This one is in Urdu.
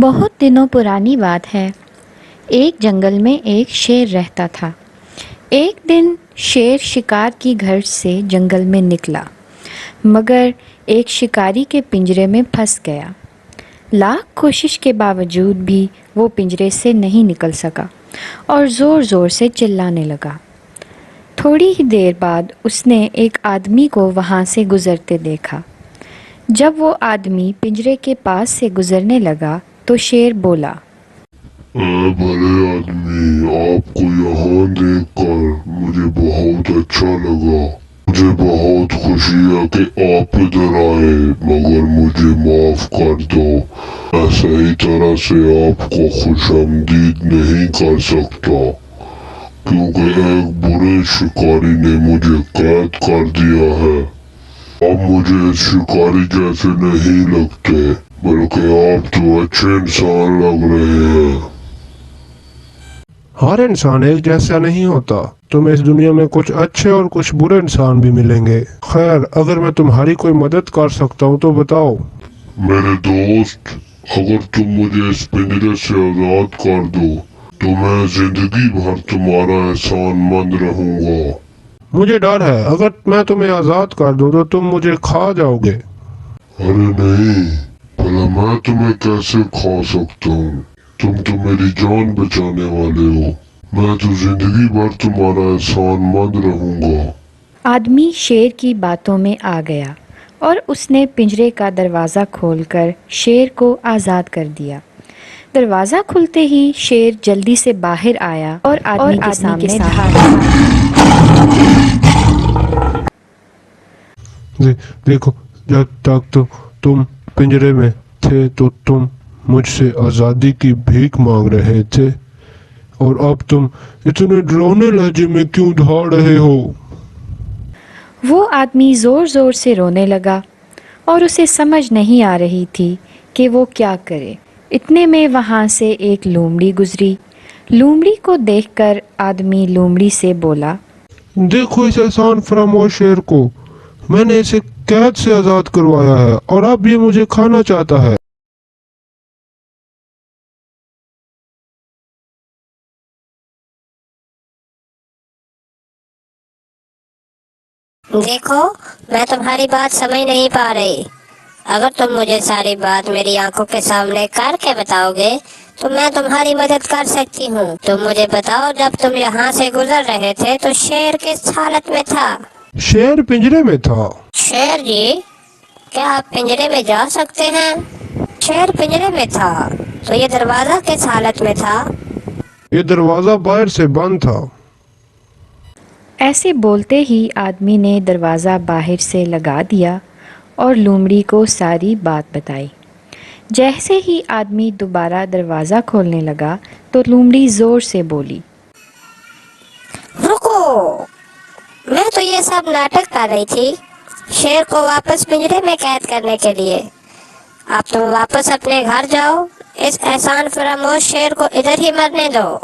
بہت دنوں پرانی بات ہے۔ ایک جنگل میں ایک شیر رہتا تھا۔ ایک دن شیر شکار کی گھر سے جنگل میں نکلا، مگر ایک شکاری کے پنجرے میں پھنس گیا۔ لاکھ کوشش کے باوجود بھی وہ پنجرے سے نہیں نکل سکا اور زور زور سے چلانے لگا۔ تھوڑی ہی دیر بعد اس نے ایک آدمی کو وہاں سے گزرتے دیکھا۔ جب وہ آدمی پنجرے کے پاس سے گزرنے لگا تو شیر بولا، اے بھلے آدمی، آپ کو یہاں دیکھ کر مجھے بہت اچھا لگا۔ مجھے بہت خوشی ہے کہ آپ ادھر آئے، مگر مجھے معاف کر دو۔ میں صحیح طرح سے آپ کو خوش آمدید نہیں کر سکتا، کیونکہ ایک برے شکاری نے مجھے قید کر دیا ہے۔ آپ مجھے شکاری جیسے نہیں لگتے، بلکہ آپ تو اچھے انسان لگ رہے ہیں۔ ہر انسان ایک جیسا نہیں ہوتا۔ تمہیں اس دنیا میں کچھ اچھے اور کچھ برے انسان بھی ملیں گے۔ خیر، اگر میں تمہاری کوئی مدد کر سکتا ہوں تو بتاؤ۔ میرے دوست، اگر تم مجھے اس پنجرے سے آزاد کر دو تو میں زندگی بھر تمہارا احسان مند رہوں گا۔ مجھے ڈر ہے اگر میں تمہیں آزاد کر دوں تو تم مجھے کھا جاؤ گے۔ ارے نہیں، بھلا میں تمہیں کیسے کھا سکتا ہوں؟ تم تو میری جان بچانے والے ہو۔ میں تو زندگی بھر تمہارا احسان مند رہوں گا۔ آدمی شیر کی باتوں میں آ گیا اور اس نے پنجرے کا دروازہ کھول کر شیر کو آزاد کر دیا۔ دروازہ کھلتے ہی شیر جلدی سے باہر آیا اور آدمی کے سامنے دیکھو، جب تک تو تم پنجرے میں تھے تو تم مجھ سے آزادی کی بھیک مانگ رہے تھے، اور اب تم اتنے ڈراؤنے لہجے میں کیوں دھاڑ رہے ہو؟ وہ آدمی زور زور سے رونے لگا اور اسے سمجھ نہیں آ رہی تھی کہ وہ کیا کرے۔ اتنے میں وہاں سے ایک لومڑی گزری۔ لومڑی کو دیکھ کر آدمی لومڑی سے بولا، دیکھو اس احسان فراموش شیر کو، میں نے اسے قید سے آزاد کروایا ہے اور اب یہ مجھے کھانا چاہتا ہے۔ دیکھو، میں تمہاری بات سمجھ نہیں پا رہی۔ اگر تم مجھے ساری بات میری آنکھوں کے سامنے کر کے بتاؤ گے تو میں تمہاری مدد کر سکتی ہوں۔ تم مجھے بتاؤ، جب تم یہاں سے گزر رہے تھے تو شیر کس حالت میں تھا؟ شیر پنجرے میں تھا۔ شیر جی، کیا آپ پنجرے میں جا سکتے ہیں؟ شیر پنجرے میں تھا تو یہ دروازہ کس حالت میں تھا؟ یہ دروازہ باہر سے بند تھا۔ ایسے بولتے ہی آدمی نے دروازہ باہر سے لگا دیا اور لومڑی کو ساری بات بتائی۔ جیسے ہی آدمی دوبارہ دروازہ کھولنے لگا تو لومڑی زور سے بولی، رکو، میں تو یہ سب ناٹک کر رہی تھی، شیر کو واپس پنجرے میں قید کرنے کے لیے۔ اب تم واپس اپنے گھر جاؤ، اس احسان فراموش شیر کو ادھر ہی مرنے دو۔